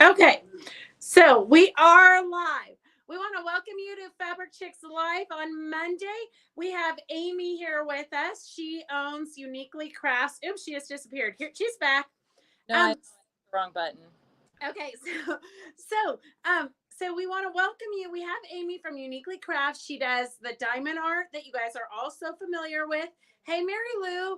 Okay, so we are live. We want to welcome you to Fabric Chicks Live on Monday. We have Amy here with us. She owns Uniquely Crafts. Oops, she just disappeared. Here, she's back. No, I pressed the wrong button. Okay, so we want to welcome you. We have Amy from Uniquely Crafts. She does the diamond art that you guys are all so familiar with. Hey, Mary Lou.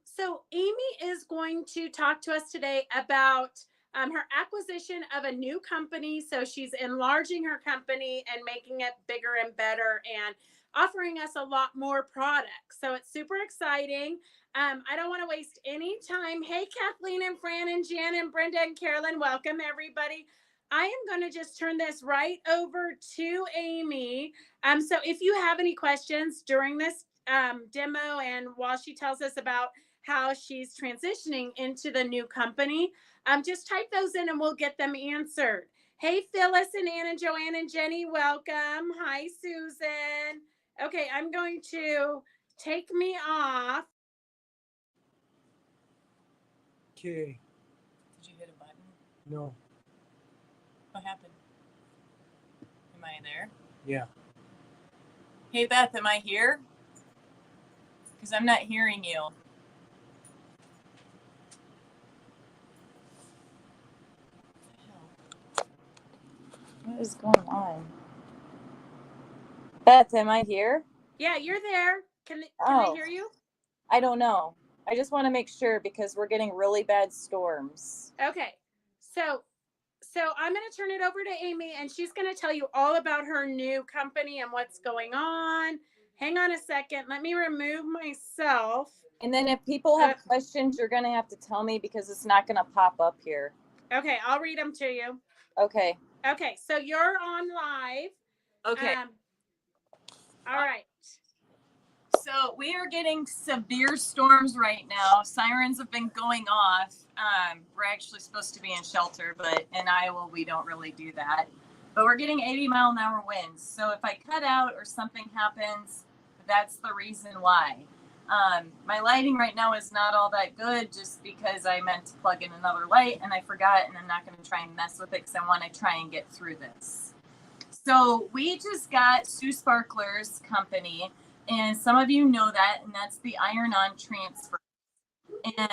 So Amy is going to talk to us today about her acquisition of a new company. So she's enlarging her company and making it bigger and better and offering us a lot more products. So it's super exciting. I don't want to waste any time. Hey, Kathleen and Fran and Jan and Brenda and Carolyn, welcome everybody. I am going to just turn this right over to Amy. So if you have any questions during this demo and while she tells us about how she's transitioning into the new company, just type those in and we'll get them answered. Hey, Phyllis and Anna, Joanne and Jenny, welcome. Hi, Susan. Okay, I'm going to take me off. Okay. Did you hit a button? No. What happened? Am I there? Yeah. Hey, Beth, am I here? Because I'm not hearing you. What is going on? Beth, am I here? Yeah, you're there. Can they hear you? I don't know. I just want to make sure because we're getting really bad storms. Okay. So I'm going to turn it over to Amy and she's going to tell you all about her new company and what's going on. Hang on a second. Let me remove myself. And then if people have questions, you're going to have to tell me because it's not going to pop up here. Okay, I'll read them to you. Okay. Okay, so you're on live. Okay. All right. So we are getting severe storms right now. Sirens have been going off. We're actually supposed to be in shelter, but in Iowa, we don't really do that. But we're getting 80-mile-an-hour winds. So if I cut out or something happens, that's the reason why. My lighting right now is not all that good just because I meant to plug in another light and I forgot, and I'm not going to try and mess with it because I want to try and get through this. So we just got Sue Sparkler's company. And some of you know that, and that's the iron-on transfer. And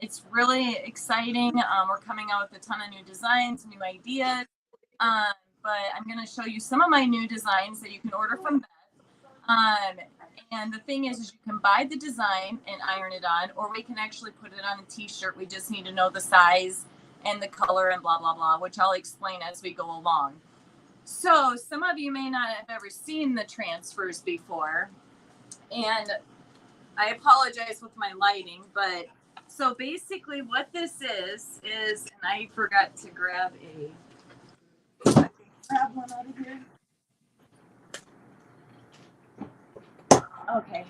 it's really exciting. We're coming out with a ton of new designs, new ideas. But I'm going to show you some of my new designs that you can order from Beth. And the thing is you can buy the design and iron it on, or we can actually put it on a t-shirt. We just need to know the size and the color and blah, blah, blah, which I'll explain as we go along. So some of you may not have ever seen the transfers before, and I apologize with my lighting, but so basically what this is, and I forgot to grab one out of here. Okay.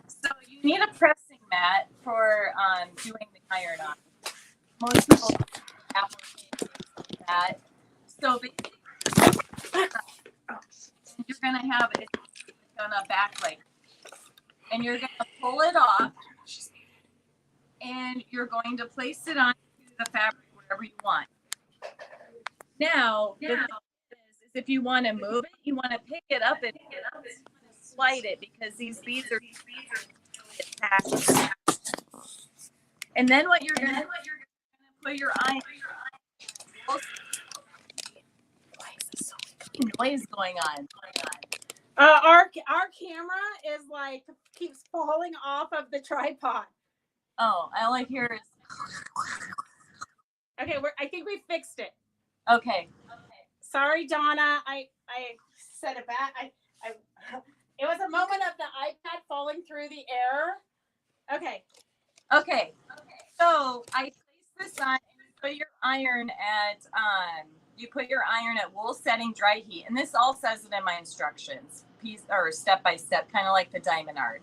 So you need a pressing mat for doing the iron on. Most people applications like that. So basically, you're going to have it on a back leg. And you're going to pull it off. And you're going to place it onto the fabric wherever you want. Now, the thing is if you want to move it, you want to pick it up and slide it because these beads are attached. And then what you're going to put your eye. Why is this so much noise going on? Our camera is like keeps falling off of the tripod. Oh, all I hear is. Okay, I think we fixed it. Okay. Sorry, Donna. I said it back. It was a moment of the iPad falling through the air. Okay. So I place this on and you put your iron at wool setting dry heat. And this all says it in my instructions, step by step, kind of like the diamond art.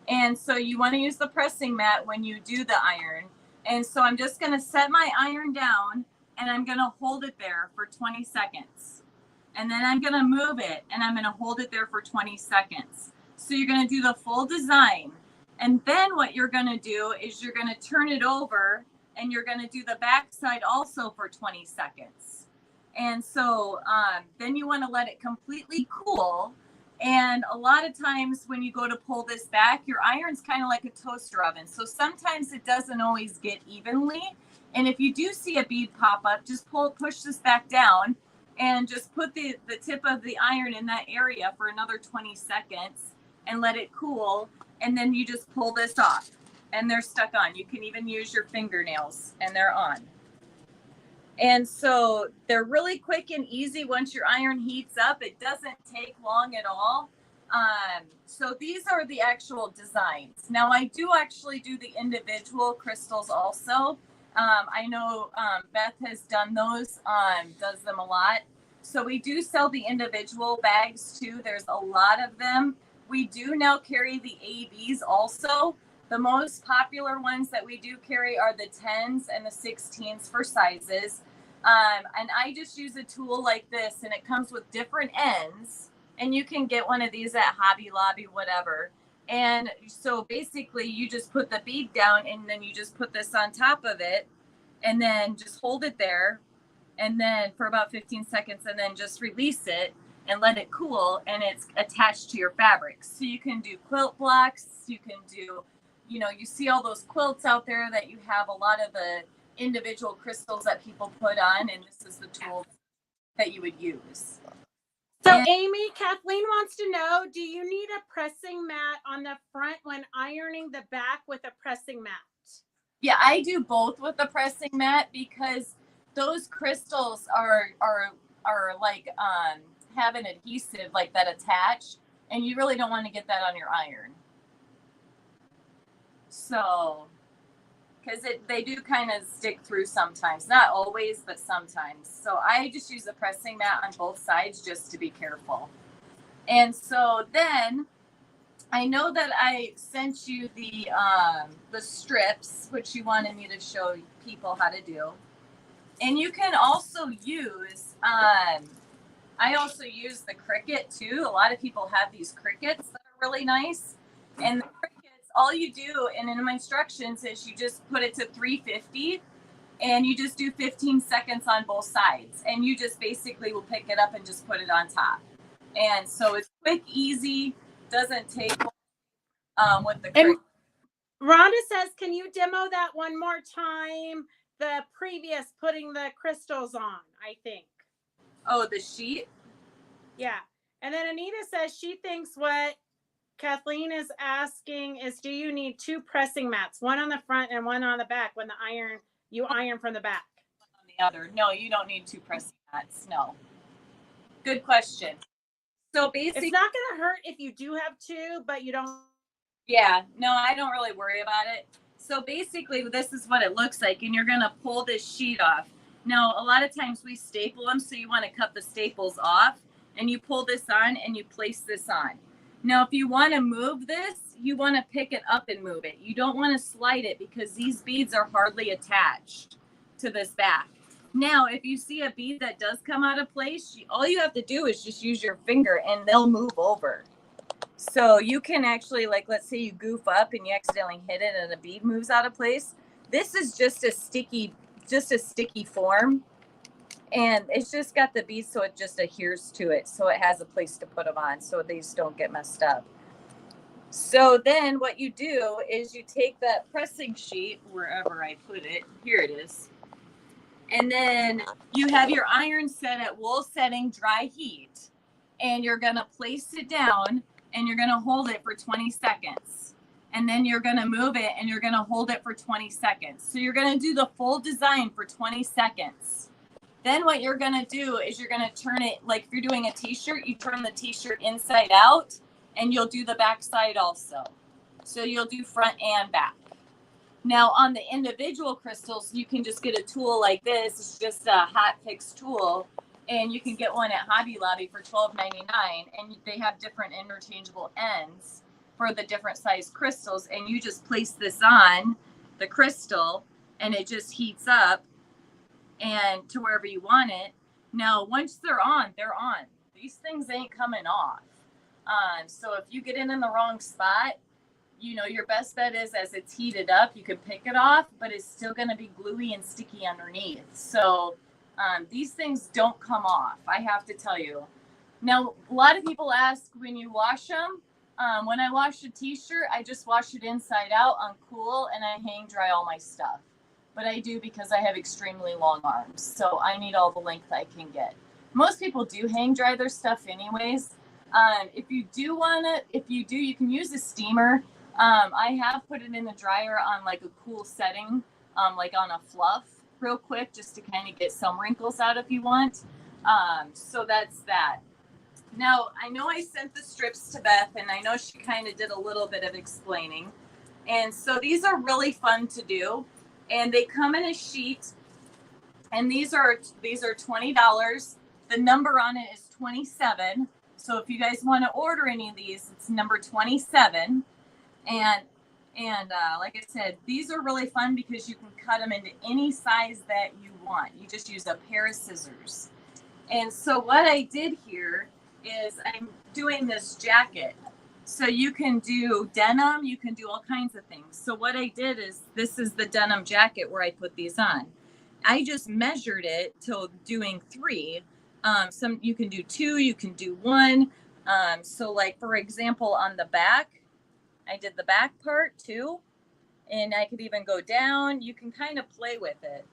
And so you want to use the pressing mat when you do the iron. And so I'm just going to set my iron down and I'm going to hold it there for 20 seconds. And then I'm going to move it and I'm going to hold it there for 20 seconds. So you're going to do the full design. And then what you're going to do is you're going to turn it over and you're going to do the back side also for 20 seconds. And so then you want to let it completely cool. And a lot of times when you go to pull this back, your iron's kind of like a toaster oven. So sometimes it doesn't always get evenly. And if you do see a bead pop up, just push this back down and just put the tip of the iron in that area for another 20 seconds and let it cool. And then you just pull this off and they're stuck on. You can even use your fingernails and they're on. And so they're really quick and easy once your iron heats up. It doesn't take long at all. So these are the actual designs. Now I do actually do the individual crystals also. I know Beth has done those, does them a lot. So we do sell the individual bags too. There's a lot of them. We do now carry the ABs also. The most popular ones that we do carry are the 10s and the 16s for sizes. And I just use a tool like this, and it comes with different ends, and you can get one of these at Hobby Lobby, whatever. And so basically you just put the bead down and then you just put this on top of it and then just hold it there. And then for about 15 seconds and then just release it and let it cool, and it's attached to your fabric. So you can do quilt blocks. You can do, you see all those quilts out there that you have a lot of the individual crystals that people put on, and this is the tool that you would use. So Amy, Kathleen wants to know, do you need a pressing mat on the front when ironing the back with a pressing mat? Yeah, I do both with the pressing mat because those crystals are like have an adhesive like that attached, and you really don't want to get that on your iron. So because they do kind of stick through sometimes, not always, but sometimes. So I just use a pressing mat on both sides just to be careful. And so then I know that I sent you the strips, which you wanted me to show people how to do. And you can also use, I also use the Cricut too. A lot of people have these Cricuts that are really nice. And the Cricuts, all you do, and in my instructions, is you just put it to 350 and you just do 15 seconds on both sides. And you just basically will pick it up and just put it on top. And so it's quick, easy, doesn't take with the Cricut. Rhonda says, can you demo that one more time? The previous putting the crystals on, I think. Oh, the sheet? Yeah. And then Anita says she thinks what Kathleen is asking is, do you need two pressing mats, one on the front and one on the back when you iron from the back? On the other. No, you don't need two pressing mats. No. Good question. So basically, it's not going to hurt if you do have two, but you don't. Yeah, no, I don't really worry about it. So basically, this is what it looks like, and you're going to pull this sheet off. Now, a lot of times we staple them, so you want to cut the staples off, and you pull this on and you place this on. Now, if you want to move this, you want to pick it up and move it. You don't want to slide it because these beads are hardly attached to this back. Now, if you see a bead that does come out of place, all you have to do is just use your finger and they'll move over. So you can actually, like, let's say you goof up and you accidentally hit it and a bead moves out of place. This is just a sticky form. And it's just got the beads, so it just adheres to it. So it has a place to put them on so these don't get messed up. So then what you do is you take that pressing sheet, wherever I put it, here it is. And then you have your iron set at wool setting, dry heat. And you're going to place it down and you're going to hold it for 20 seconds. And then you're going to move it and you're going to hold it for 20 seconds. So you're going to do the full design for 20 seconds. Then what you're going to do is you're going to turn it, like if you're doing a t-shirt, you turn the t-shirt inside out and you'll do the back side also. So you'll do front and back. Now on the individual crystals, you can just get a tool like this. It's just a hot fix tool. And you can get one at Hobby Lobby for $12.99. And they have different interchangeable ends for the different size crystals. And you just place this on the crystal and it just heats up and to wherever you want it. Now, once they're on, they're on. These things ain't coming off. So if you get in the wrong spot, your best bet is as it's heated up, you can pick it off, but it's still going to be gluey and sticky underneath. So these things don't come off, I have to tell you. Now, a lot of people ask when you wash them. When I wash a t-shirt, I just wash it inside out on cool and I hang dry all my stuff. But I do because I have extremely long arms. So I need all the length I can get. Most people do hang dry their stuff anyways. If you do, you can use a steamer. I have put it in the dryer on like a cool setting, like on a fluff real quick, just to kind of get some wrinkles out if you want. So that's that. Now, I know I sent the strips to Beth, and I know she kind of did a little bit of explaining. And so these are really fun to do, and they come in a sheet, and these are $20. The number on it is 27. So if you guys want to order any of these, it's number 27. And like I said, these are really fun because you can cut them into any size that you want. You just use a pair of scissors. And so what I did here is I'm doing this jacket. So you can do denim, you can do all kinds of things. So what I did is, this is the denim jacket where I put these on. I just measured it till doing 3. Some you can do 2, you can do 1. So like, for example, on the back, I did the back part too, and I could even go down. You can kind of play with it.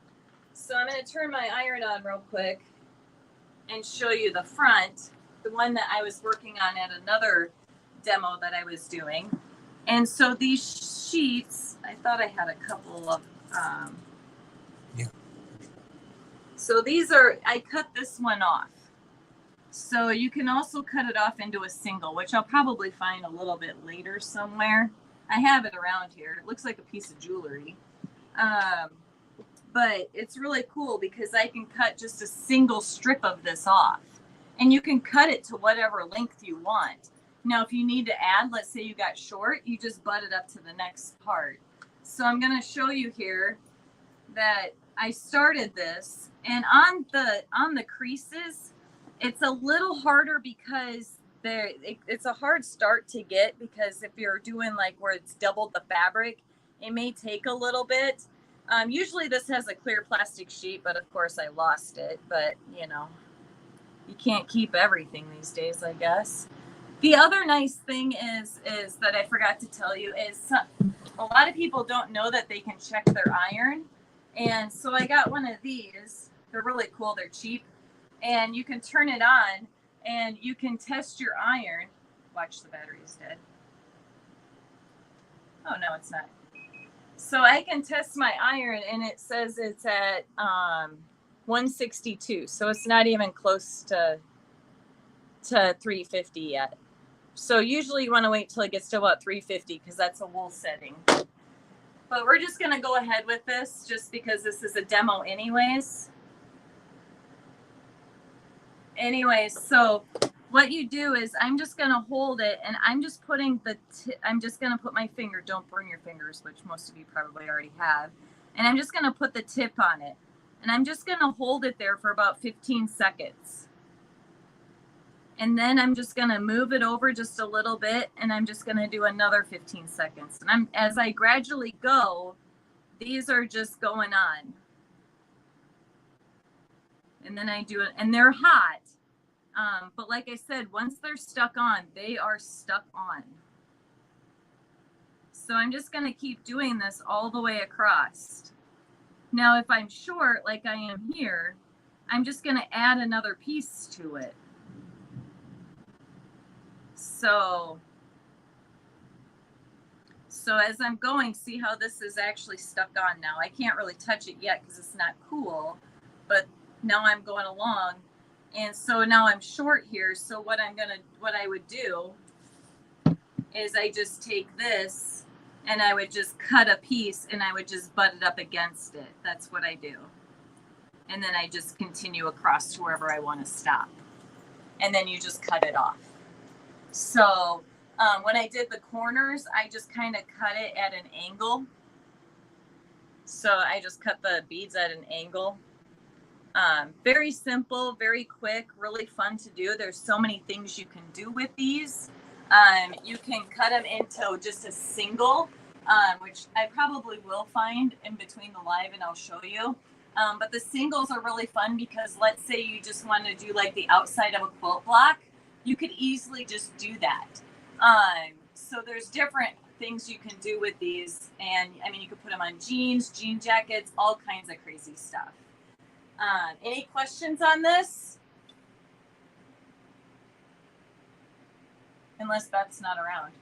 So I'm going to turn my iron on real quick and show you the front, the one that I was working on at another demo that I was doing. And so these sheets, I thought I had a couple of, Yeah. So these are, I cut this one off. So you can also cut it off into a single, which I'll probably find a little bit later somewhere. I have it around here. It looks like a piece of jewelry. But it's really cool because I can cut just a single strip of this off. And you can cut it to whatever length you want. Now, if you need to add, let's say you got short, you just butt it up to the next part. So I'm going to show you here that I started this. And on the creases, it's a little harder because it's a hard start to get, because if you're doing like where it's doubled the fabric, it may take a little bit. Usually this has a clear plastic sheet, but of course I lost it. But you can't keep everything these days, I guess. The other nice thing is that I forgot to tell you is a lot of people don't know that they can check their iron. And so I got one of these. They're really cool. They're cheap. And you can turn it on and you can test your iron. Watch, the battery is dead. Oh, no, it's not. So I can test my iron and it says it's at 162. So it's not even close to 350 yet. So usually you want to wait till it gets to about 350 because that's a wool setting. But we're just going to go ahead with this just because this is a demo anyways. So what you do is I'm just going to hold it and I'm just putting I'm just going to put my finger, don't burn your fingers, which most of you probably already have. And I'm just going to put the tip on it. And I'm just going to hold it there for about 15 seconds. And then I'm just going to move it over just a little bit. And I'm just going to do another 15 seconds. And as I gradually go, these are just going on. And then I do it, and they're hot. But like I said, once they're stuck on, they are stuck on. So I'm just going to keep doing this all the way across. Now, if I'm short, like I am here, I'm just going to add another piece to it. So as I'm going, see how this is actually stuck on now. I can't really touch it yet because it's not cool, but now I'm going along. And so now I'm short here. So what I would do is I just take this and I would just cut a piece and I would just butt it up against it. That's what I do. And then I just continue across to wherever I want to stop. And then you just cut it off. So when I did the corners, I just kind of cut it at an angle. So I just cut the beads at an angle. Very simple, very quick, really fun to do. There's so many things you can do with these. You can cut them into just a single, which I probably will find in between the live and I'll show you. But the singles are really fun because let's say you just want to do like the outside of a quilt block, you could easily just do that. So there's different things you can do with these. And I mean, you could put them on jeans, jean jackets, all kinds of crazy stuff. Any questions on this? Unless Beth's not around.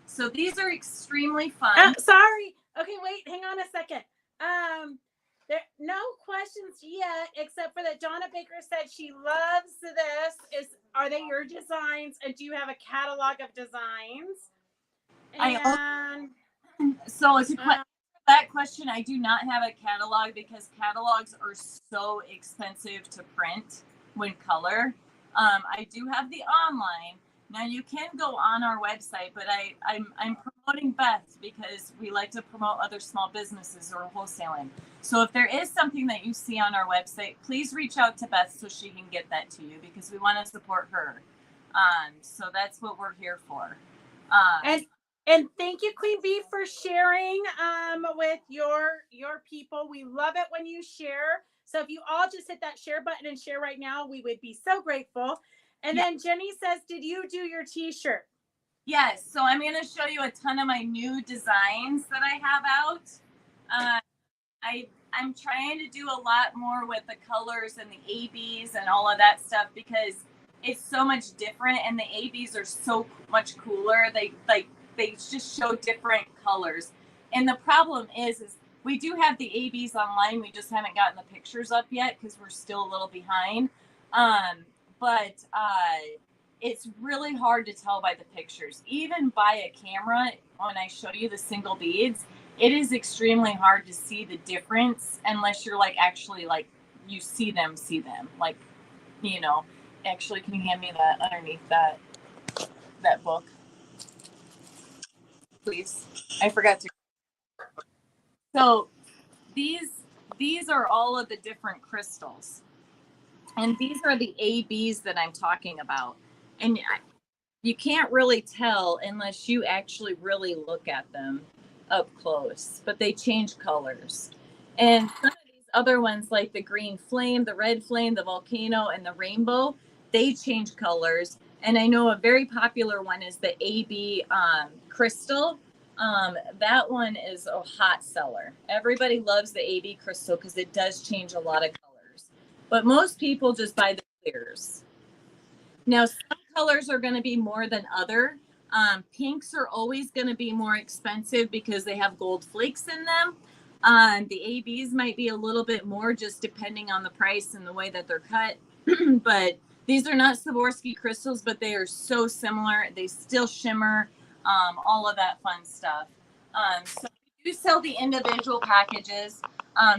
So these are extremely fun. Sorry. Okay, wait, hang on a second. There no questions yet, except for that Donna Baker said she loves this. Are they your designs? And do you have a catalog of designs? And so it's that question. I do not have a catalog because catalogs are so expensive to print when color. I do have the online. Now you can go on our website, but I'm promoting Beth because we like to promote other small businesses or wholesaling. So if there is something that you see on our website, please reach out to Beth so she can get that to you because we want to support her. So that's what we're here for. And thank you, Queen Bee, for sharing with your people. We love it when you share. So if you all just hit that share button and share right now, we would be so grateful. And then Jenny says, did you do your t-shirt? Yes. So I'm going to show you a ton of my new designs that I have out. I'm trying to do a lot more with the colors and the ABs and all of that stuff because it's so much different and the ABs are so much cooler. They just show different colors. And the problem is we do have the ABs online. We just haven't gotten the pictures up yet because we're still a little behind. But it's really hard to tell by the pictures. Even by a camera, when I show you the single beads, it is extremely hard to see the difference unless you're like actually like you see them. Like, you know, actually, can you hand me that underneath that book? Please. I forgot to. So these are all of the different crystals. And these are the ABs that I'm talking about. And you can't really tell unless you actually really look at them up close, but they change colors. And some of these other ones, like the green flame, the red flame, the volcano, and the rainbow, they change colors. And I know a very popular one is the AB crystal. That one is a hot seller. Everybody loves the AB crystal because it does change a lot of colors. But most people just buy the clears. Now, some colors are going to be more than other. Pinks are always going to be more expensive because they have gold flakes in them. The ABs might be a little bit more just depending on the price and the way that they're cut. But these are not Swarovski crystals, but they are so similar. They still shimmer, all of that fun stuff. So we do sell the individual packages.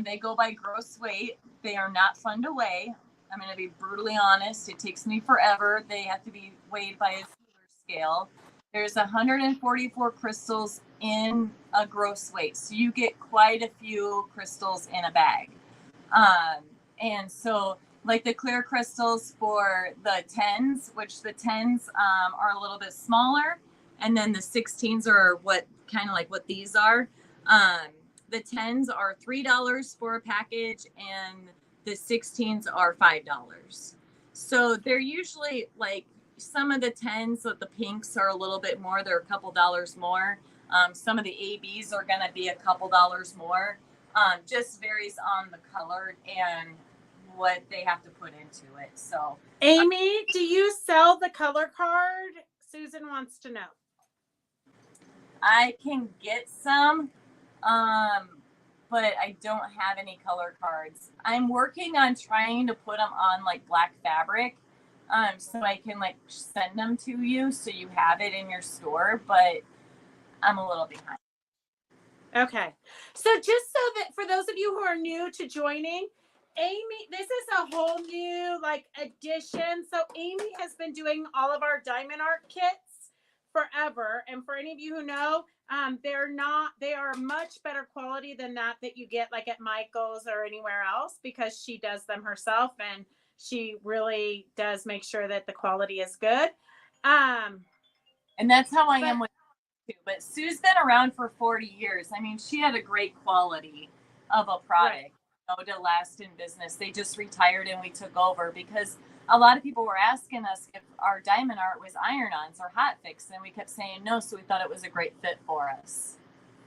They go by gross weight. They are not fun to weigh. I'm going to be brutally honest. It takes me forever. They have to be weighed by a Siebert scale. There's 144 crystals in a gross weight. So you get quite a few crystals in a bag. And so like the clear crystals for the 10s, which the 10s are a little bit smaller. And then the 16s are what kind of like what these are. The 10s are $3 for a package and the 16s are $5. So they're usually like some of the 10s, so the pinks are a little bit more. They're a couple dollars more. Some of the ABs are going to be a couple dollars more. Just varies on the color and what they have to put into it. So, Amy, do you sell the color card? Susan wants to know. I can get some. But I don't have any color cards. I'm working on trying to put them on like black fabric, so I can like send them to you so you have it in your store, but I'm a little behind. Okay. So just so that for those of you who are new to joining, Amy, this is a whole new like addition. So Amy has been doing all of our diamond art kits forever. And for any of you who know, they are much better quality than that you get like at Michael's or anywhere else because she does them herself and she really does make sure that the quality is good. And that's how I am with Sue. But Sue's been around for 40 years. I mean, she had a great quality of a product, to last in business. They just retired and we took over because a lot of people were asking us if our diamond art was iron-ons or hot fix, and we kept saying no, so we thought it was a great fit for us.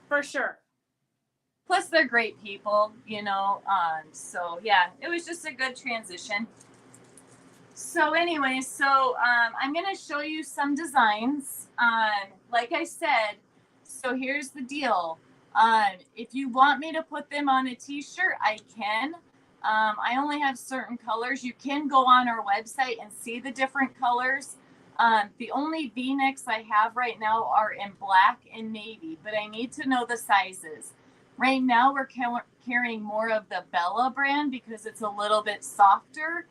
For sure. Plus, they're great people, so yeah, it was just a good transition. So anyway, I'm going to show you some designs. Like I said, so here's the deal. If you want me to put them on a t-shirt, I can. I only have certain colors. You can go on our website and see the different colors. The only V-necks I have right now are in black and navy, but I need to know the sizes. Right now, we're carrying more of the Bella brand because it's a little bit softer.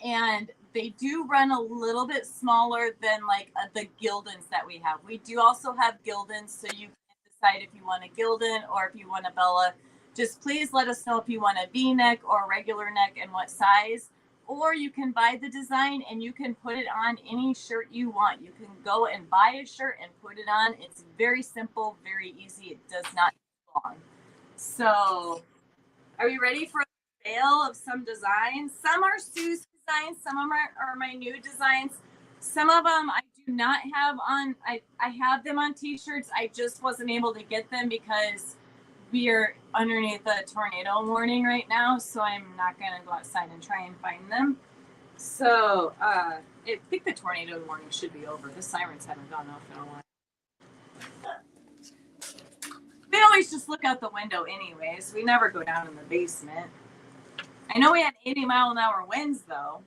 And they do run a little bit smaller than like the Gildens that we have. We do also have Gildens, so you can decide if you want a Gildan or if you want a Bella. Just please let us know if you want a V-neck or a regular neck and what size. Or you can buy the design and you can put it on any shirt you want. You can go and buy a shirt and put it on. It's very simple, very easy. It does not take long. So, are you ready for a sale of some designs? Some are Sue's designs. Some of them are my new designs. Some of them I do not have on. I have them on t-shirts. I just wasn't able to get them because we are underneath a tornado warning right now, so I'm not going to go outside and try and find them. So I think the tornado warning should be over. The sirens haven't gone off in a while. We always just look out the window anyways. We never go down in the basement. I know we had 80-mile-an-hour winds, though.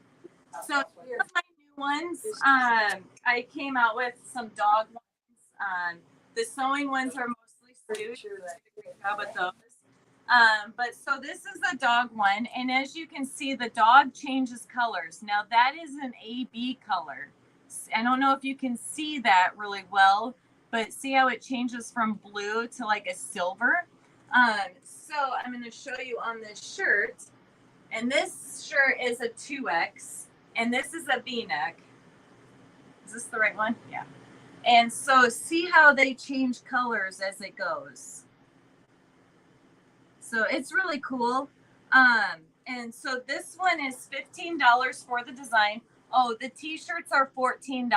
So here's my new ones. I came out with some dog ones. The sewing ones are mostly Sue. How about those? But so this is a dog one, and as you can see, the dog changes colors. Now that is an AB color. I don't know if you can see that really well, but see how it changes from blue to like a silver. So I'm going to show you on this shirt, and this shirt is a 2X, and this is a V-neck. Is this the right one? Yeah. And so see how they change colors as it goes. So it's really cool. And so this one is $15 for the design. Oh, the t-shirts are $14.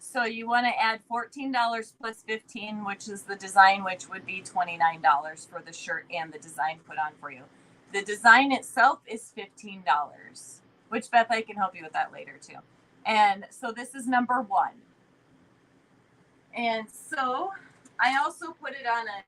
So you want to add $14 plus 15, which is the design, which would be $29 for the shirt and the design put on for you. The design itself is $15, which Beth, I can help you with that later too. And so this is number 1. And so I also put it on a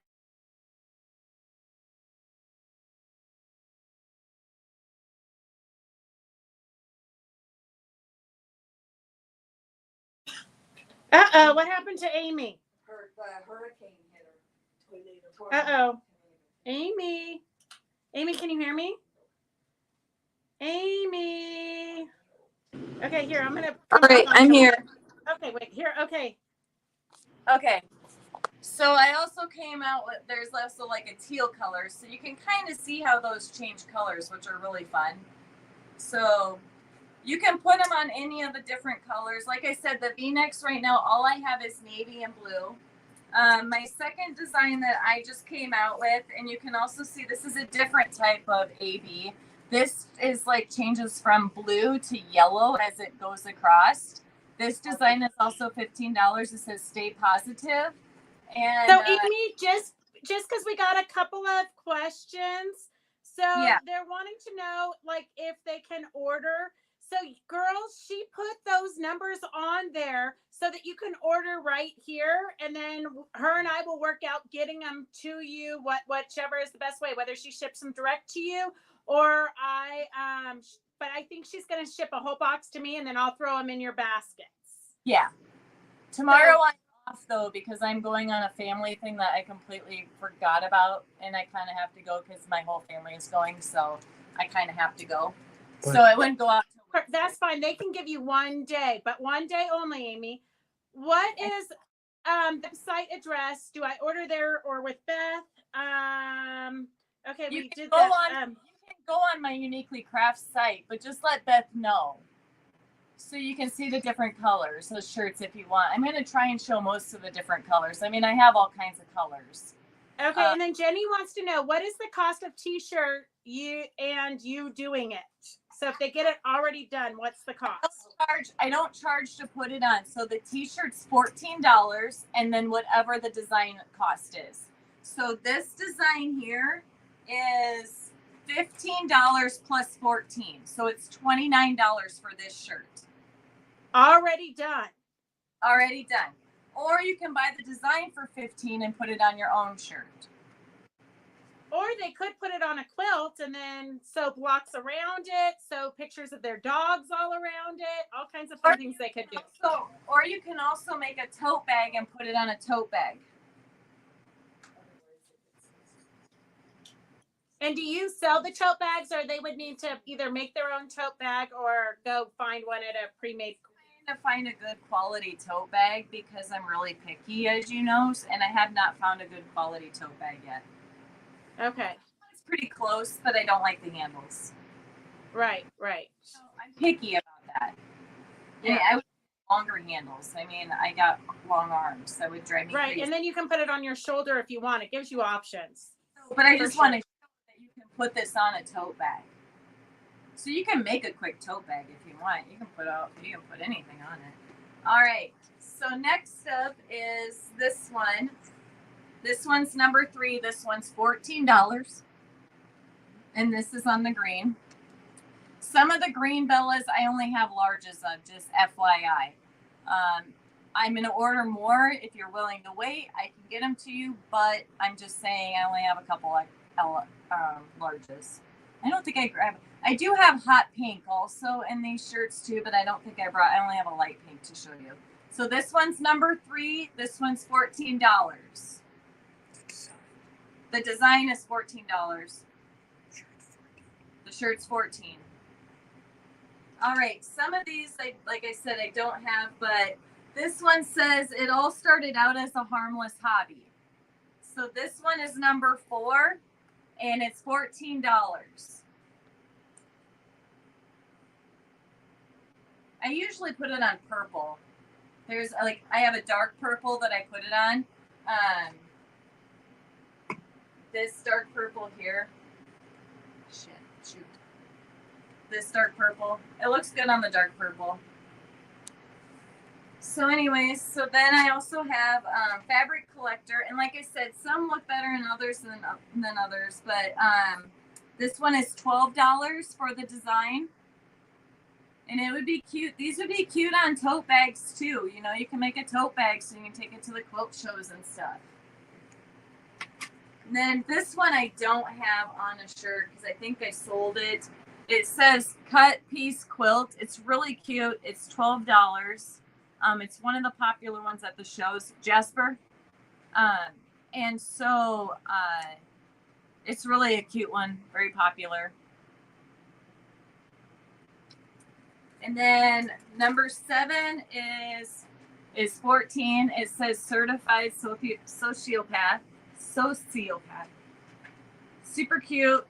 Uh-oh, what happened to Amy? Hurricane hit her. Uh-oh. Amy, can you hear me? Amy. Okay, here, I'm gonna. All right, I'm here. Okay, wait, here, okay. Okay. So I also came out with, there's also like a teal color, so you can kind of see how those change colors, which are really fun. So you can put them on any of the different colors. Like I said, the V-necks right now, all I have is navy and blue. My second design that I just came out with, and you can also see this is a different type of AB. This is like changes from blue to yellow as it goes across. This design is also $15. It says stay positive. And so Amy, just because we got a couple of questions, so yeah. They're wanting to know like if they can order. So girls, she put those numbers on there so that you can order right here, and then her and I will work out getting them to you, whichever is the best way, whether she ships them direct to you or but I think she's going to ship a whole box to me, and then I'll throw them in your baskets. Yeah. Tomorrow I'm off though because I'm going on a family thing that I completely forgot about, and I kind of have to go because my whole family is going, so I kind of have to go. So I wouldn't go out. That's fine. They can give you one day, but one day only, Amy. What is the site address? Do I order there or with Beth? Okay, You we can did go that. on. You can go on my Uniquely Craft site, but just let Beth know. So you can see the different colors, those shirts if you want. I'm going to try and show most of the different colors. I mean, I have all kinds of colors. Okay, and then Jenny wants to know, what is the cost of t-shirt you doing it? So if they get it already done, what's the cost? I don't charge to put it on. So the t-shirt's $14 and then whatever the design cost is. So this design here is $15 plus 14. So it's $29 for this shirt. Already done. Already done. Or you can buy the design for 15 and put it on your own shirt. Or they could put it on a quilt and then sew blocks around it, sew pictures of their dogs all around it, all kinds of fun things they could do. Or you can also make a tote bag and put it on a tote bag. And do you sell the tote bags, or they would need to either make their own tote bag or go find one at a pre-made? To find a good quality tote bag because I'm really picky, as you know, and I have not found a good quality tote bag yet. Okay. It's pretty close, but I don't like the handles. Right. So I'm picky about that. Yeah, I would longer handles. I mean, I got long arms. That would drive me crazy. And then you can put it on your shoulder if you want. It gives you options. But I just want to show that you can put this on a tote bag. So you can make a quick tote bag if you want. You can put anything on it. All right. So next up is this one. This one's number 3. This one's $14. And this is on the green. Some of the green Bellas I only have larges of, just FYI. I'm going to order more. If you're willing to wait, I can get them to you. But I'm just saying I only have a couple larges. I don't think I grabbed. I do have hot pink also in these shirts too, but I don't think I only have a light pink to show you. So this one's number 3. This one's $14. The design is $14. The shirt's $14. All right. Some of these, like I said, I don't have, but this one says it all started out as a harmless hobby. So this one is number 4 and it's $14. I usually put it on purple. There's I have a dark purple that I put it on. This dark purple here. Shoot. This dark purple. It looks good on the dark purple. So anyways, so then I also have fabric collector. And like I said, some look better in others than others. But this one is $12 for the design. And it would be cute. These would be cute on tote bags too. You know, you can make a tote bag so you can take it to the quilt shows and stuff. And then this one I don't have on a shirt because I think I sold it. It says cut piece quilt. It's really cute. It's $12. It's one of the popular ones at the shows, Jasper. And so it's really a cute one, very popular. And then number 7 is 14. It says certified sociopath. Super cute.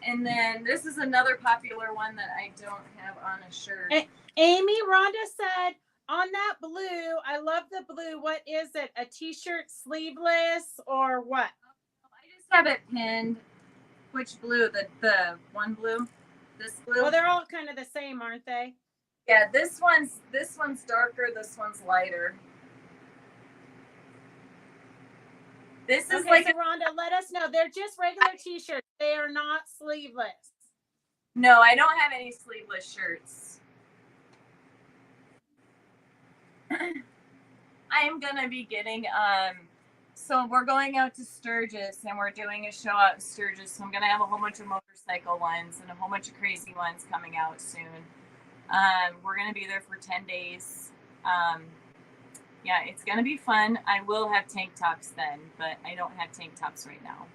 And then this is another popular one that I don't have on a shirt. Amy, Rhonda said, on that blue, I love the blue. What is it? A t-shirt sleeveless or what? I just have it pinned. Which blue? The one blue? This blue? Well, they're all kind of the same, aren't they? Yeah, this one's darker, this one's lighter. This is okay, so Rhonda, let us know. They're just regular t-shirts. They are not sleeveless. No, I don't have any sleeveless shirts. I am gonna be getting so we're going out to Sturgis and we're doing a show out in Sturgis. So I'm gonna have a whole bunch of motorcycle ones and a whole bunch of crazy ones coming out soon. We're gonna be there for 10 days. Yeah, it's gonna be fun. I will have tank tops then, but I don't have tank tops right now.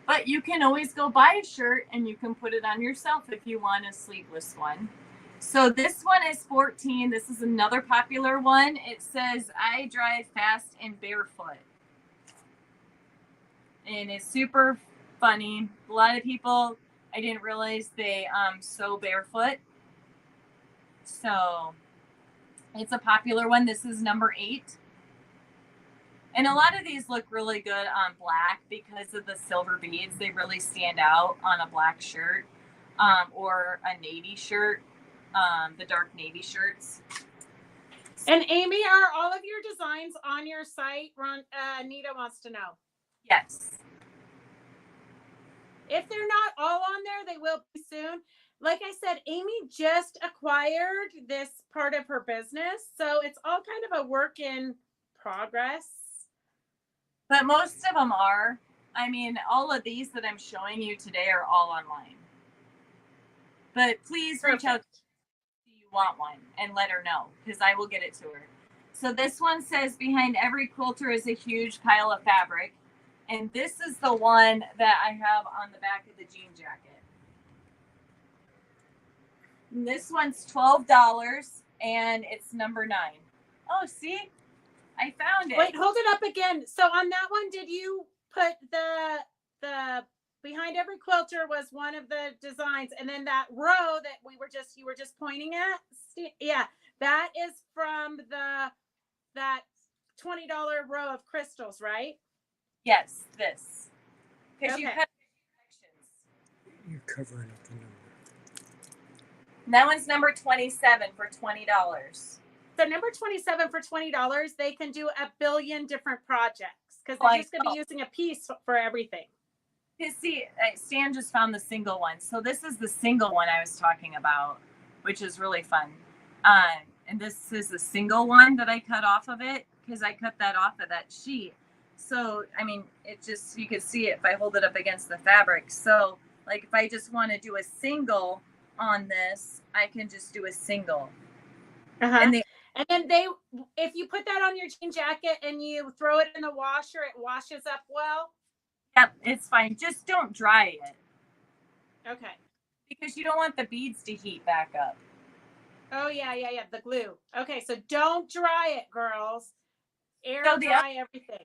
But you can always go buy a shirt and you can put it on yourself if you want a sleeveless one. So this one is 14. This is another popular one. It says, I drive fast and barefoot. And it's super funny. A lot of people I didn't realize they sew barefoot. So it's a popular one. This is number 8. And a lot of these look really good on black because of the silver beads. They really stand out on a black shirt or a navy shirt, the dark navy shirts. And Amy, are all of your designs on your site? Anita wants to know. Yes. If they're not all on there, they will be soon. Like I said, Amy just acquired this part of her business, so it's all kind of a work in progress. But most of them are. I mean, all of these that I'm showing you today are all online. But please reach out if you want one and let her know, because I will get it to her. So this one says, behind every quilter is a huge pile of fabric. And this is the one that I have on the back of the jean jacket. And this one's $12 and it's number 9. Oh, see? I found it. Wait, hold it up again. So on that one, did you put the behind every quilter was one of the designs, and then that row that you were just pointing at? Yeah, that is from that $20 row of crystals, right? Yes, this. Because Okay. you cut sections. You're covering up the number. And that one's number 27 for $20. So number 27 for $20, they can do a billion different projects because they're just going to be using a piece for everything. You see, Stan just found the single one. So this is the single one I was talking about, which is really fun. And this is the single one that I cut off of it because I cut that off of that sheet. So, I mean, it just, you can see it if I hold it up against the fabric. So, like, if I just want to do a single on this, I can just do a single. And then if you put that on your jean jacket and you throw it in the washer, it washes up well. Yep, it's fine. Just don't dry it. Okay. Because you don't want the beads to heat back up. Oh, yeah. The glue. Okay, so don't dry it, girls. Air So dry everything.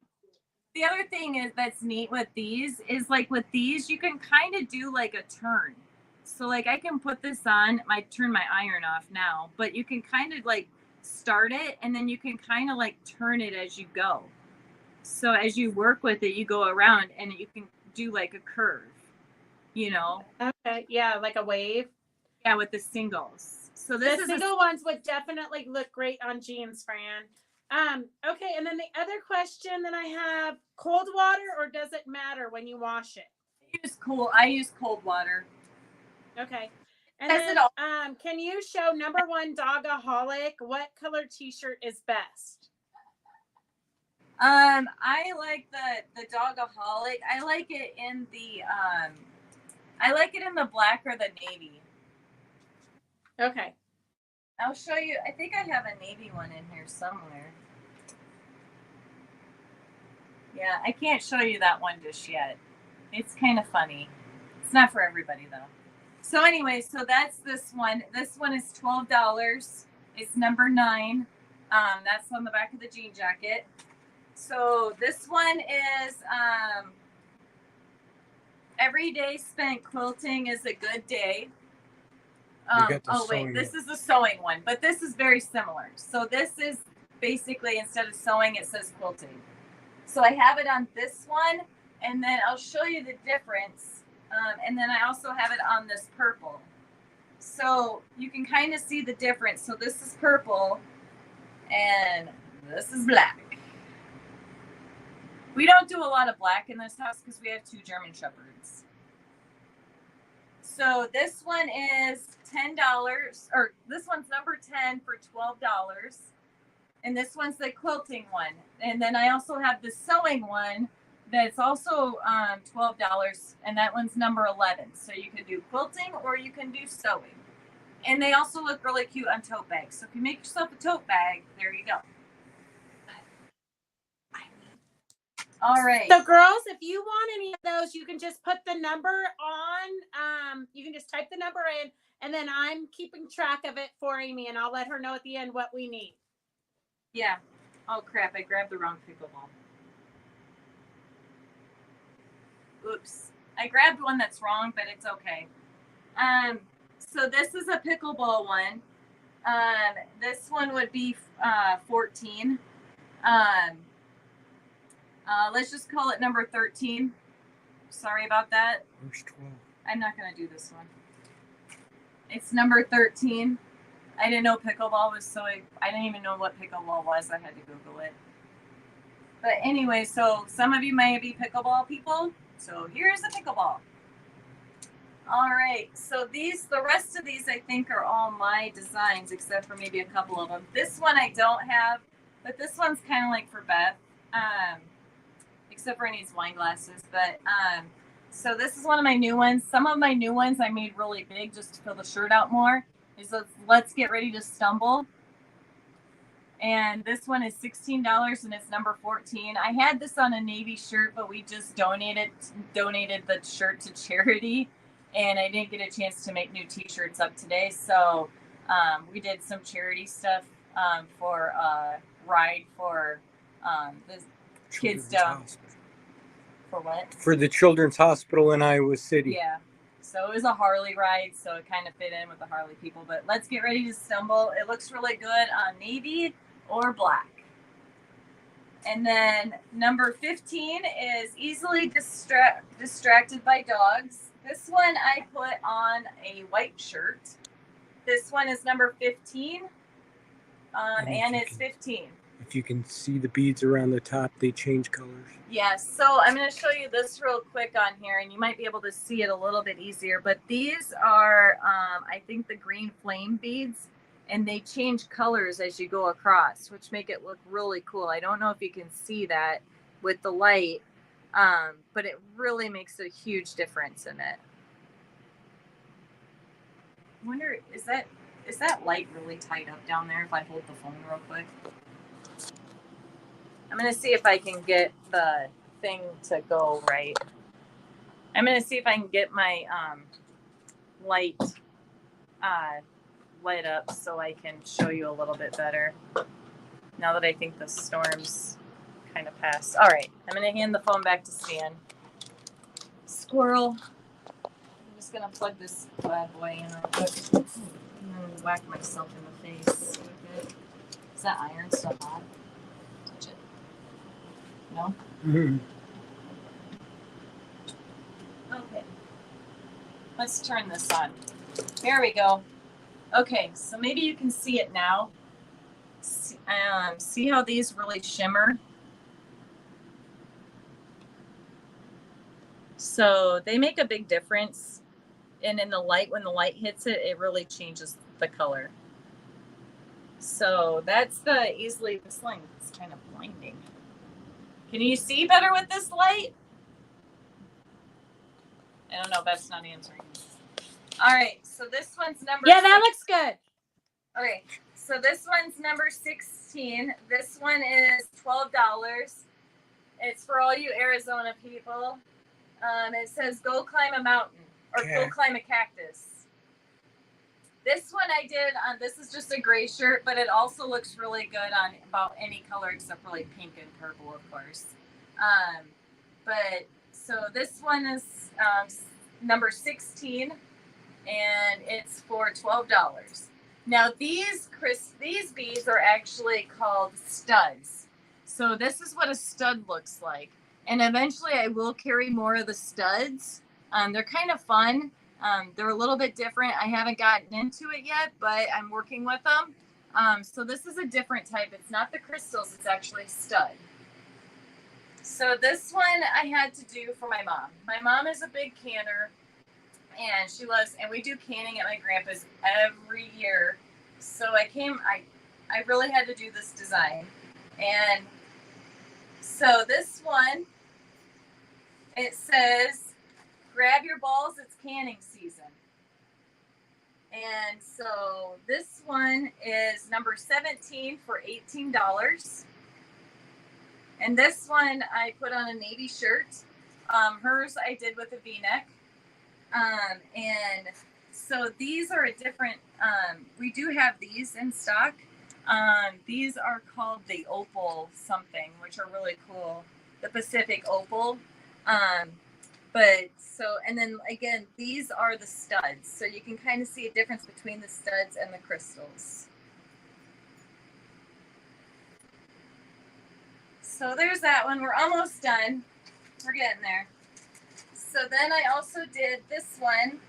The other thing is that's neat with these is, like, with these, you can kind of do like a turn. So, like, I can put this on, I turn my iron off now, but you can kind of like start it and then you can kind of like turn it as you go. So as you work with it, you go around and you can do like a curve, you know? Okay, yeah, like a wave. Yeah, with the singles. So this The is single ones would definitely look great on jeans, Fran. Okay, and then the other question that I have, cold water or does it matter when you wash it? I use cold water. Okay. And then can you show number 1 Dogaholic? What color t-shirt is best? I like the Dogaholic. I like it in the black or the navy. Okay. I'll show you. I think I have a navy one in here somewhere. Yeah, I can't show you that one just yet. It's kind of funny. It's not for everybody though. So anyway, so that's this one. This one is $12. It's number 9. That's on the back of the jean jacket. So this one is every day spent quilting is a good day. This is the sewing one, but this is very similar. So this is basically, instead of sewing, it says quilting. So I have it on this one, and then I'll show you the difference. And then I also have it on this purple. So you can kind of see the difference. So this is purple, and this is black. We don't do a lot of black in this house because we have 2 German Shepherds. So this one is $10, or this one's number 10 for $12. And this one's the quilting one. And then I also have the sewing one that's also $12, and that one's number 11. So you can do quilting or you can do sewing. And they also look really cute on tote bags. So if you make yourself a tote bag, there you go. All right. So girls, if you want any of those, you can just put the number on, you can just type the number in, and then I'm keeping track of it for Amy, and I'll let her know at the end what we need. Yeah. Oh crap, I grabbed the wrong pickleball. Oops. I grabbed one that's wrong, but it's okay. So this is a pickleball one. This one would be 14. Let's just call it number 13. Sorry about that. Where's 12? I'm not going to do this one. It's number 13. I didn't know pickleball was I didn't even know what pickleball was. I had to Google it. But anyway, so some of you may be pickleball people. So here's the pickleball. All right. So the rest of these I think are all my designs except for maybe a couple of them. This one I don't have, but this one's kind of like for Beth. Except for it needs wine glasses. But so this is one of my new ones. Some of my new ones I made really big just to fill the shirt out more. Is Let's Get Ready to Stumble. And this one is $16 and it's number 14. I had this on a Navy shirt, but we just donated the shirt to charity. And I didn't get a chance to make new t-shirts up today. So we did some charity stuff for ride for the kids down. For what? For the Children's Hospital in Iowa City. Yeah. So it was a Harley ride, so it kind of fit in with the Harley people. But Let's Get Ready to Stumble. It looks really good on navy or black. And then number 15 is Easily Distracted by Dogs. This one I put on a white shirt. This one is number 15, and it's 15. If you can see the beads around the top, they change colors. Yes, so I'm going to show you this real quick on here, and you might be able to see it a little bit easier. But these are, I think, the green flame beads, and they change colors as you go across, which make it look really cool. I don't know if you can see that with the light, but it really makes a huge difference in it. I wonder, is that light really tight up down there if I hold the phone real quick? I'm going to see if I can get the thing to go right. I'm going to see if I can get my light light up so I can show you a little bit better. Now that I think the storm's kind of passed. All right, I'm going to hand the phone back to Stan. Squirrel. I'm just going to plug this bad boy in real quick. I'm going to whack myself in the face. Okay. Is that iron still hot? Touch it. No? Mm-hmm. Okay. Let's turn this on. There we go. Okay, so maybe you can see it now. See how these really shimmer? So they make a big difference. And in the light, when the light hits it, it really changes the color. So that's the Easily, this light is kind of blinding. Can you see better with this light? I don't know, Beth's not answering. All right, so this one's number Yeah, that looks good. Okay, so this one's number 16. This one is $12. It's for all you Arizona people. It says go climb a mountain or go climb a cactus. This one I did on, this is just a gray shirt, but it also looks really good on about any color except for like pink and purple, of course. But so this one is number 16 and it's for $12. Now these beads are actually called studs. So this is what a stud looks like. And eventually I will carry more of the studs. They're kind of fun. They're a little bit different. I haven't gotten into it yet, but I'm working with them. So this is a different type. It's not the crystals. It's actually stud. So this one I had to do for my mom. My mom is a big canner, and she loves, and we do canning at my grandpa's every year. So I really had to do this design. And so this one, it says, grab your balls, it's canning season. And so this one is number 17 for $18. And this one I put on a navy shirt. Hers I did with a V-neck. And so these are a different, we do have these in stock. These are called the Opal something, which are really cool. The Pacific Opal. But so, and then again, these are the studs. So you can kind of see a difference between the studs and the crystals. So there's that one. We're almost done. We're getting there. So then I also did this one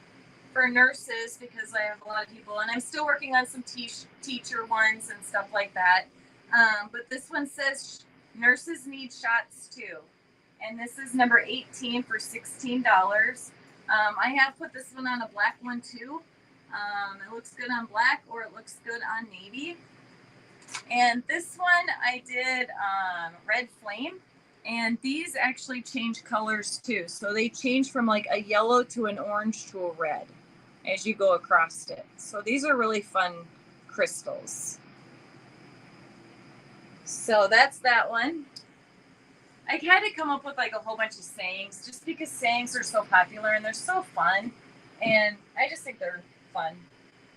for nurses because I have a lot of people, and I'm still working on some teacher ones and stuff like that. But this one says nurses need shots too. And this is number 18 for $16. I have put this one on a black one too. It looks good on black, or it looks good on navy. And this one I did red flame, and these actually change colors too. So they change from like a yellow to an orange to a red as you go across it. So these are really fun crystals. So that's that one. I had to come up with like a whole bunch of sayings just because sayings are so popular and they're so fun. And I just think they're fun.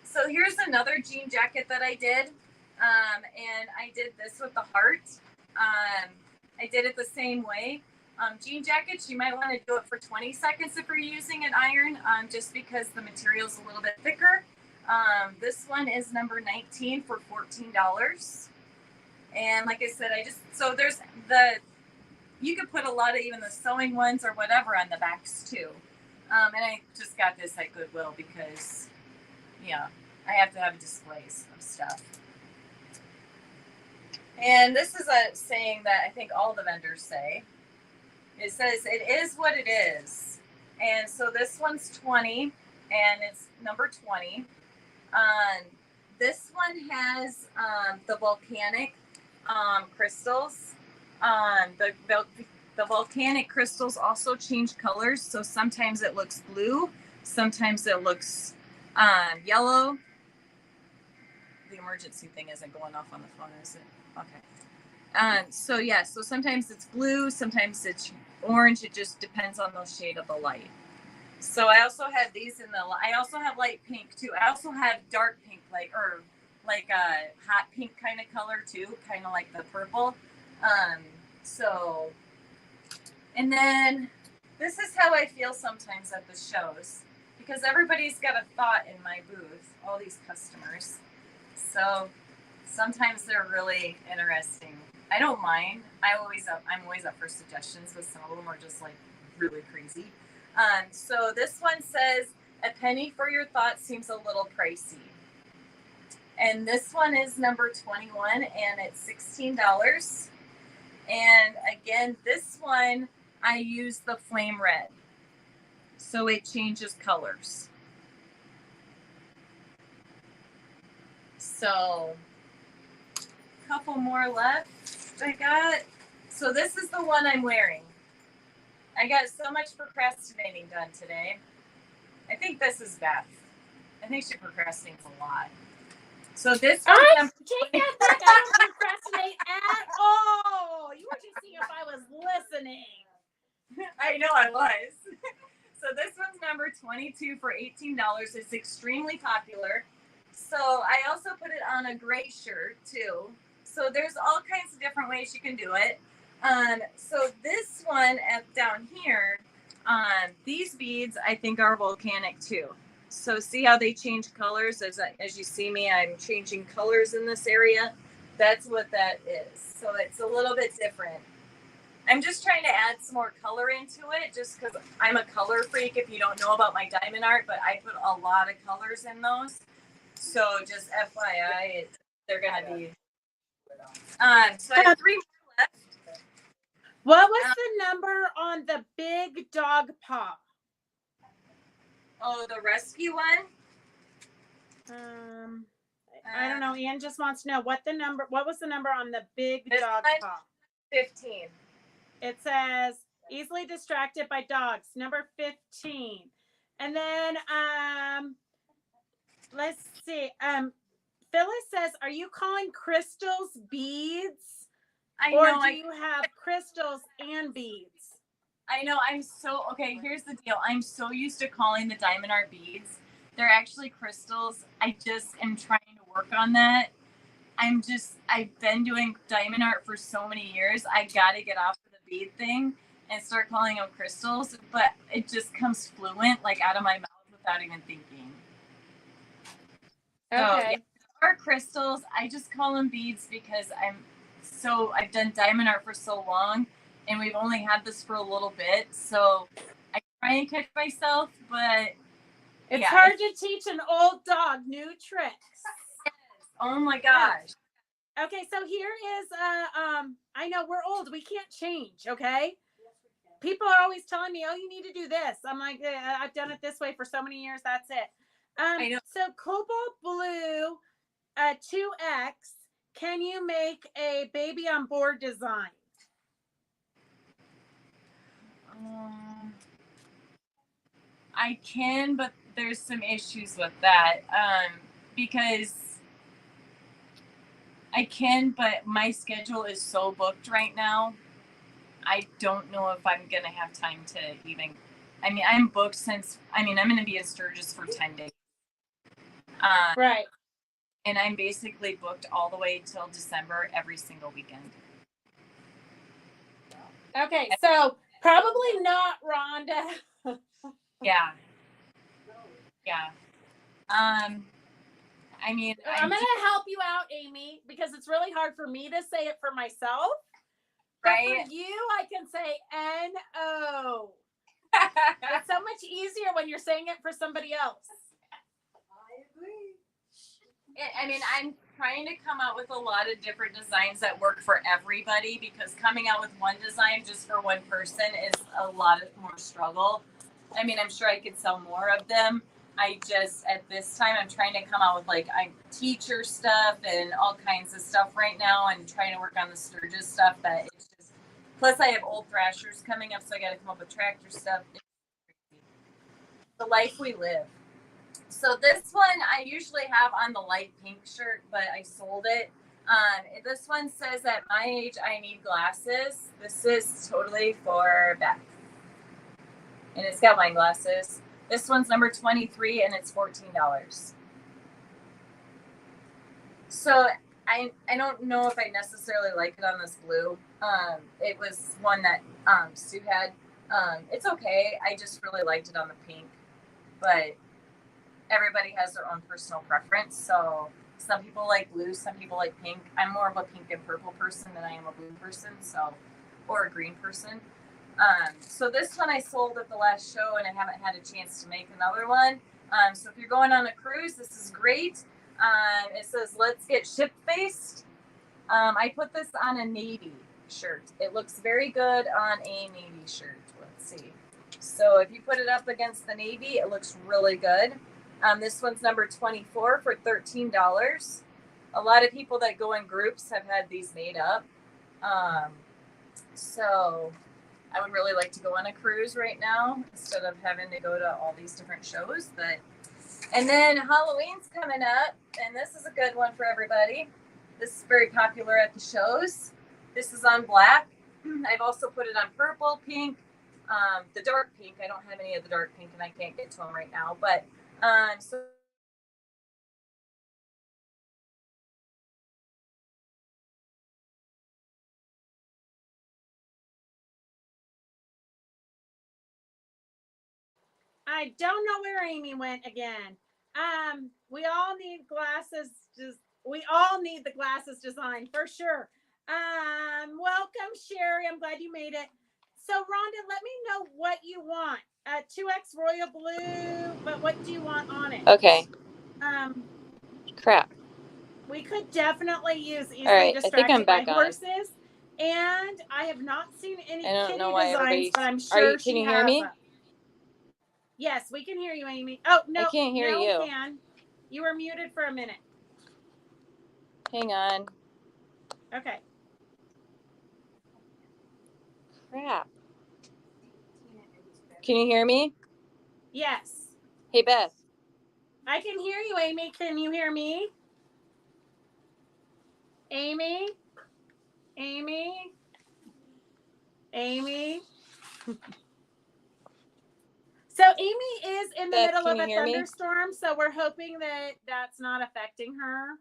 So here's another jean jacket that I did. And I did this with the heart. I did it the same way. Jean jackets, you might want to do it for 20 seconds if you're using an iron, just because the material is a little bit thicker. This one is number 19 for $14. And like I said, so there's you could put a lot of even the sewing ones or whatever on the backs too. And I just got this at Goodwill because, yeah, I have to have displays of stuff. And this is a saying that I think all the vendors say. It says, it is what it is. And so this one's 20, and it's number 20. This one has the volcanic crystals. The volcanic crystals also change colors. So sometimes it looks blue, sometimes it looks yellow. The emergency thing isn't going off on the phone, is it? Okay. So yeah, so sometimes it's blue, sometimes it's orange. It just depends on the shade of the light. So I also have these I also have light pink too. I also have dark pink, like a hot pink kind of color too, kind of like the purple. So, and then this is how I feel sometimes at the shows, because everybody's got a thought in my booth, all these customers. So sometimes they're really interesting. I don't mind. I'm always up for suggestions, but some of them are just like really crazy. So this one says, a penny for your thoughts seems a little pricey. And this one is number 21, and it's $16. And again, this one, I use the flame red. So it changes colors. So a couple more left I got. So this is the one I'm wearing. I got so much procrastinating done today. I think this is Beth. I think she procrastinates a lot. So this one, take that back. I don't procrastinate at all. You were just seeing if I was listening. I know I was. So this one's number 22 for $18. It's extremely popular. So I also put it on a gray shirt too. So there's all kinds of different ways you can do it. So this one down here, these beads I think are volcanic too. So see how they change colors? As you see me, I'm changing colors in this area. That's what that is. So it's a little bit different. I'm just trying to add some more color into it just because I'm a color freak if you don't know about my diamond art, but I put a lot of colors in those. So just FYI, they're going to be... so I have 3 more left. What was the number on the big dog paw? Oh, the rescue one? I don't know. Ian just wants to know what was the number on the big dog paw? 15. It says easily distracted by dogs, number 15. And then let's see. Phyllis says, are you calling crystals beads? Or do you have crystals and beads? I know. Okay, here's the deal. I'm so used to calling the diamond art beads. They're actually crystals. I just am trying to work on that. I've been doing diamond art for so many years. I got to get off of the bead thing. and start calling them crystals, but it just comes fluent, like out of my mouth without even thinking. So, Okay. yeah, are crystals. I just call them beads because I've done diamond art for so long, and we've only had this for a little bit. So I try and catch myself, but It's yeah, hard to teach an old dog new tricks. oh my gosh. Okay, so here is I know we're old, we can't change, okay? People are always telling me, "Oh, you need to do this." I'm like, I've done it this way for so many years, that's it. I know. So cobalt blue 2X, can you make a baby on board design? I can, but there's some issues with that because I can, but my schedule is so booked right now. I don't know if I'm going to have time to even. I mean, I'm booked I'm going to be in Sturgis for 10 days. Right. And I'm basically booked all the way till December every single weekend. Okay, so probably not Rhonda. Yeah. Yeah. I mean, I'm going to help you out, Amy, because it's really hard for me to say it for myself. But right? for you, I can say N-O. It's so much easier when you're saying it for somebody else. I agree. I mean, I'm trying to come out with a lot of different designs that work for everybody, because coming out with one design just for one person is a lot more struggle. I mean, I'm sure I could sell more of them. I just, at this time, I'm trying to come out with I'm teacher stuff and all kinds of stuff right now, and trying to work on the Sturgis stuff that it's just, plus I have old thrashers coming up, so I got to come up with tractor stuff. It's the life we live. So this one I usually have on the light pink shirt, but I sold it. This one says at my age I need glasses. This is totally for Beth. And it's got wine glasses. This one's number 23 and it's $14. So I don't know if I necessarily like it on this blue. It was one that Sue had. It's okay. I just really liked it on the pink. But everybody has their own personal preference. So some people like blue, some people like pink. I'm more of a pink and purple person than I am a blue person, or a green person. So this one I sold at the last show, and I haven't had a chance to make another one. So if you're going on a cruise, this is great. It says, "Let's get ship-faced." I put this on a navy shirt. It looks very good on a navy shirt. Let's see. So if you put it up against the navy, it looks really good. This one's number 24 for $13. A lot of people that go in groups have had these made up. So I would really like to go on a cruise right now instead of having to go to all these different shows. And then Halloween's coming up, and this is a good one for everybody. This is very popular at the shows. This is on black. I've also put it on purple, pink, the dark pink. I don't have any of the dark pink, and I can't get to them right now. But so I don't know where Amy went again. We all need glasses. We all need the glasses design for sure. Welcome, Sherry. I'm glad you made it. So, Rhonda, let me know what you want. 2X royal blue, but what do you want on it? okay. Crap. We could definitely use easily All right, I think distracted I'm back by on. horses. And I have not seen any I don't kitty know why designs, everybody's. but I'm sure Can she you hear has me? them. Yes, we can hear you, Amy. Oh, no. I can't hear now you. We can. You were muted for a minute. Hang on. Okay. Crap. Can you hear me? Yes. Hey, Beth. I can hear you, Amy. Can you hear me? Amy? Amy? Amy? So Amy is in the Beth, middle can of you a hear me? thunderstorm, so we're hoping that that's not affecting her.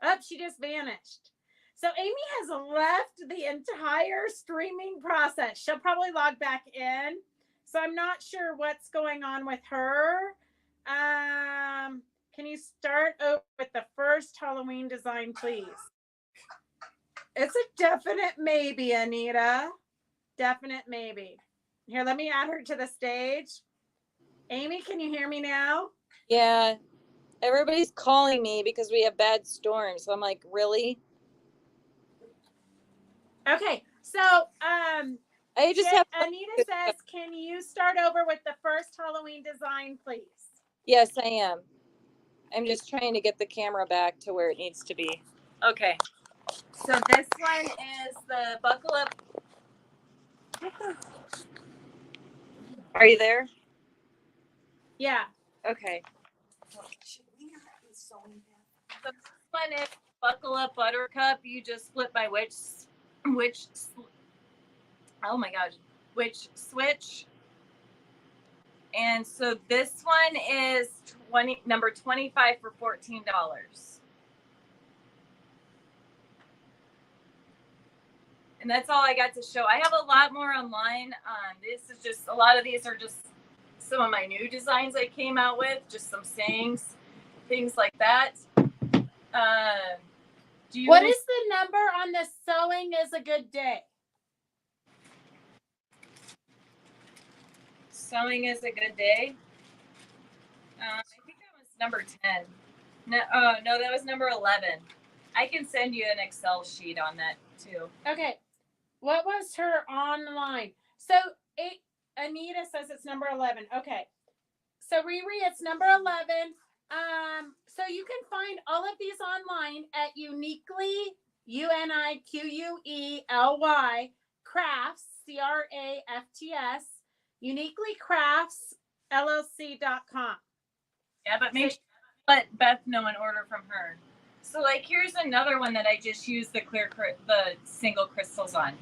Oh, she just vanished. So Amy has left the entire streaming process. She'll probably log back in. So I'm not sure what's going on with her. Can you start over with the first Halloween design, please? It's a definite maybe, Anita. Definite maybe. Here, let me add her to the stage. Amy, can you hear me now? Yeah. Everybody's calling me because we have bad storms. So I'm like, really? Okay. So, I just have. Anita says, can you start over with the first Halloween design, please? Yes, I am. I'm just trying to get the camera back to where it needs to be. Okay. So this one is the buckle up. Are you there? Yeah. Okay. Should we not be sewing that? So this one is buckle up buttercup. You just flip by which oh my gosh, which switch. And so this one is number 25 for $14. And that's all I got to show. I have a lot more online. This is just, a lot of these are just some of my new designs I came out with, just some sayings, things like that. What is the number on the sewing is a good day? Sewing is a good day. I think that was number 10. No, no, that was number 11. I can send you an Excel sheet on that too. Okay. What was her online? So Anita says it's number 11. Okay. So Riri, it's number 11. So you can find all of these online at Uniquely, UNIQUELY Crafts, CRAFTS, uniquelycraftsllc.com. Yeah, but make sure to let Beth know and order from her. So like, here's another one that I just used the single crystals on.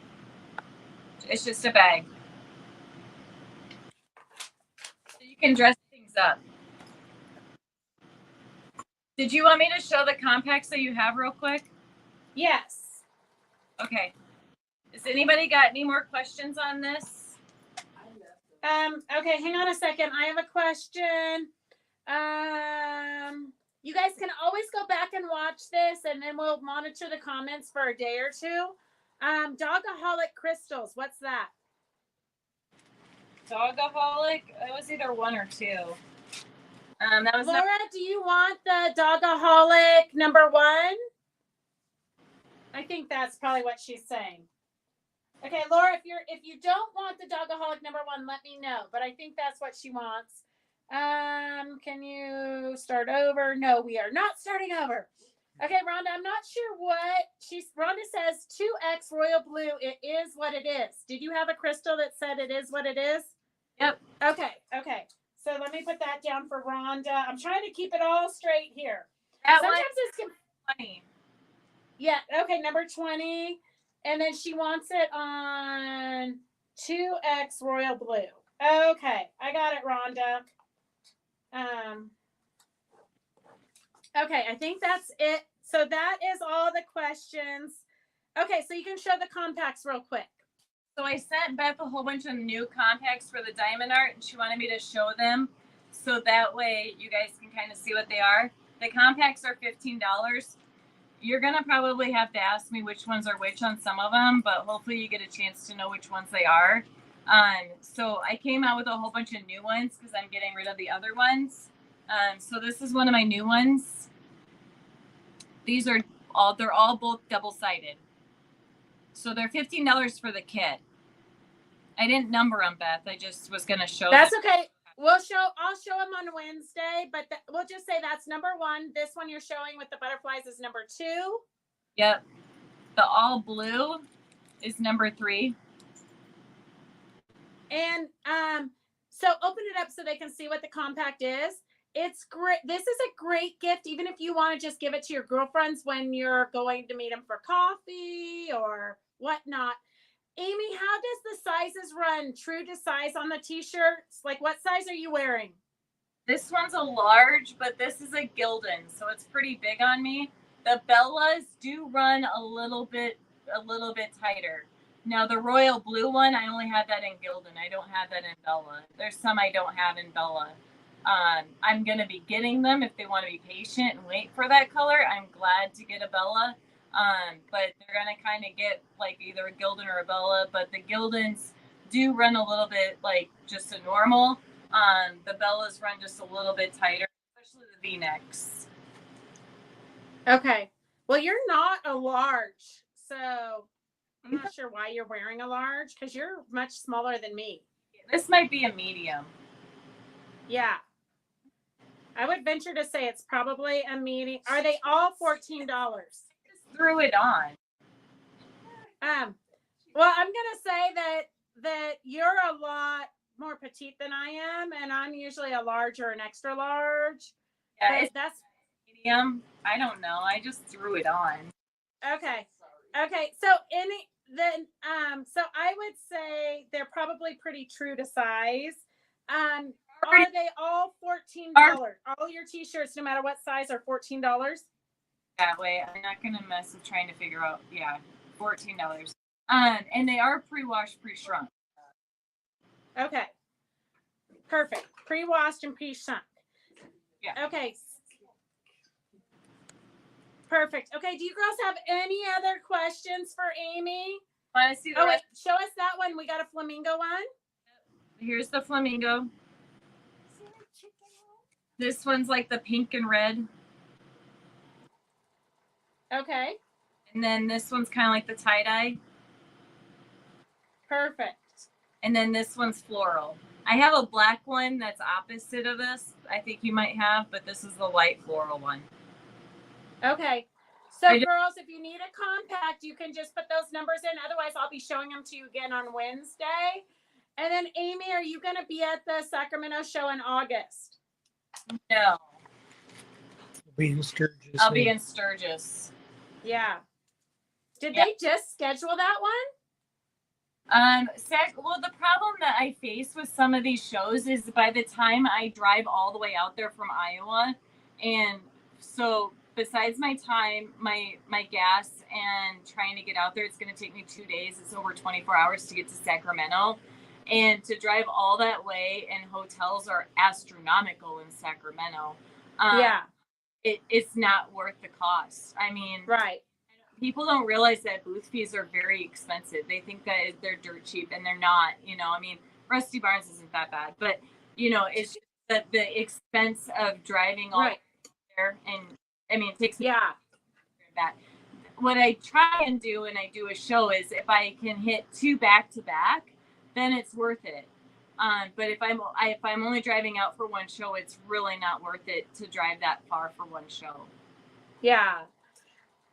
It's just a bag. So you can dress things up. Did you want me to show the compacts that you have real quick? Yes. Okay. Has anybody got any more questions on this? Okay, hang on a second. I have a question. You guys can always go back and watch this, and then we'll monitor the comments for a day or two. Dogaholic crystals, what's that? Dogaholic? It was either 1 or 2. That was Laura, do you want the Dogaholic number 1? I think that's probably what she's saying. Okay, Laura, if you don't want the Dogaholic number 1, let me know. But I think that's what she wants. Can you start over? No, we are not starting over. Okay, Rhonda, I'm not sure what Rhonda says 2X royal blue. It is what it is. Did you have a crystal that said it is what it is? Yep. Okay. So let me put that down for Rhonda. I'm trying to keep it all straight here. That Sometimes one's it's 20. Yeah, okay, number 20. And then she wants it on 2X royal blue. Okay, I got it, Rhonda. Okay, I think that's it. So that is all the questions. Okay, so you can show the compacts real quick. So I sent Beth a whole bunch of new compacts for the diamond art, and she wanted me to show them, so that way you guys can kind of see what they are. The compacts are $15. You're gonna probably have to ask me which ones are which on some of them, but hopefully you get a chance to know which ones they are. So I came out with a whole bunch of new ones because I'm getting rid of the other ones. So this is one of my new ones. These are they're all both double-sided. So they're $15 for the kit. I didn't number them, Beth. I just was gonna show. That's okay. I'll show them on Wednesday, but we'll just say that's number 1. This one you're showing with the butterflies is number 2. Yep. The all blue is number 3. And so open it up so they can see what the compact is. It's great. This is a great gift, even if you want to just give it to your girlfriends when you're going to meet them for coffee or whatnot. Amy, how does the sizes run true to size on the t-shirts? Like, what size are you wearing? This one's a large, but this is a Gildan, so it's pretty big on me. The Bellas do run a little bit tighter. Now the royal blue one, I only have that in Gildan. I don't have that in Bella. There's some I don't have in Bella. I'm gonna be getting them if they want to be patient and wait for that color. I'm glad to get a Bella. But they're gonna kind of get like either a Gildan or a Bella. But the Gildans do run a little bit like just a normal. The Bellas run just a little bit tighter, especially the V-necks. Okay. Well, you're not a large, so I'm not sure why you're wearing a large because you're much smaller than me. This might be a medium. Yeah. I would venture to say it's probably a medium. Are they all $14? Just threw it on. Well, I'm gonna say that you're a lot more petite than I am, and I'm usually a large or an extra large. Yeah, But it's that's medium. I don't know. I just threw it on. okay. Okay. So so I would say they're probably pretty true to size. Are they all $14? All your t-shirts, no matter what size, are $14? That way, I'm not gonna mess with trying to figure out. Yeah, $14. And they are pre-washed, pre-shrunk. Okay. Perfect. Pre-washed and pre-shrunk. Yeah. Okay. Perfect. Okay. Do you girls have any other questions for Amy? Want to see the Oh, wait. rest? Show us that one. We got a flamingo one. Here's the flamingo. This one's like the pink and red. Okay. And then this one's kind of like the tie-dye. Perfect. And then this one's floral. I have a black one that's opposite of this. I think you might have, but this is the light floral one. Okay. So girls, if you need a compact, you can just put those numbers in. Otherwise, I'll be showing them to you again on Wednesday. And then Amy, are you going to be at the Sacramento show in August? No. I'll be in Sturgis. I'll be in Sturgis. Yeah. Did they just schedule that one? Well, the problem that I face with some of these shows is by the time I drive all the way out there from Iowa, and so besides my time, my gas, and trying to get out there, it's going to take me 2 days. It's over 24 hours to get to Sacramento. And to drive all that way, and hotels are astronomical in Sacramento. Yeah. It's not worth the cost. I mean, right. People don't realize that booth fees are very expensive. They think that they're dirt cheap, and they're not. I mean, Rusty Barnes isn't that bad, but it's just that the expense of driving all there, and I mean, it takes me that. What I try and do when I do a show is if I can hit 2 back to back, then it's worth it. But if I'm only driving out for one show, it's really not worth it to drive that far for one show. Yeah.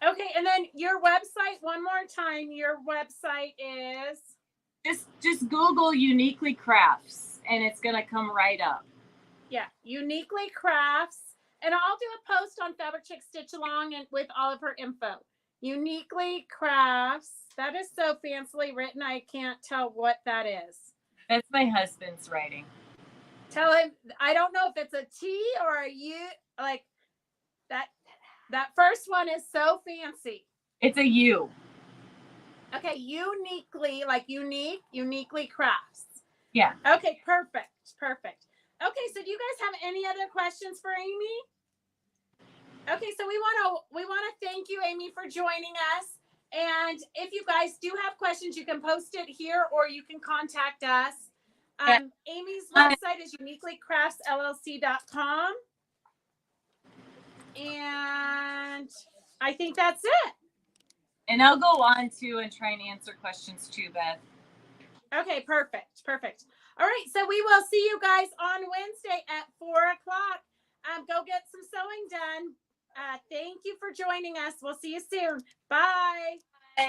Okay, and then your website, one more time, your website is? Just Google Uniquely Crafts, and it's going to come right up. Yeah, Uniquely Crafts. And I'll do a post on Fabric Chick Stitch Along and with all of her info. Uniquely Crafts. That is so fancily written, I can't tell what that is. That's my husband's writing. Tell him, I don't know if it's a T or a U, like that. That first one is so fancy. It's a U. Okay, uniquely, like uniquely crafts. Yeah. Okay, perfect. Okay, so do you guys have any other questions for Amy? Okay, so we want to thank you, Amy, for joining us. And if you guys do have questions, you can post it here or you can contact us. Amy's website is uniquelycraftsllc.com. And I think that's it. And I'll go on too and try and answer questions too, Beth. Okay, perfect. All right, so we will see you guys on Wednesday at 4:00. Go get some sewing done. Thank you for joining us. We'll see you soon. Bye.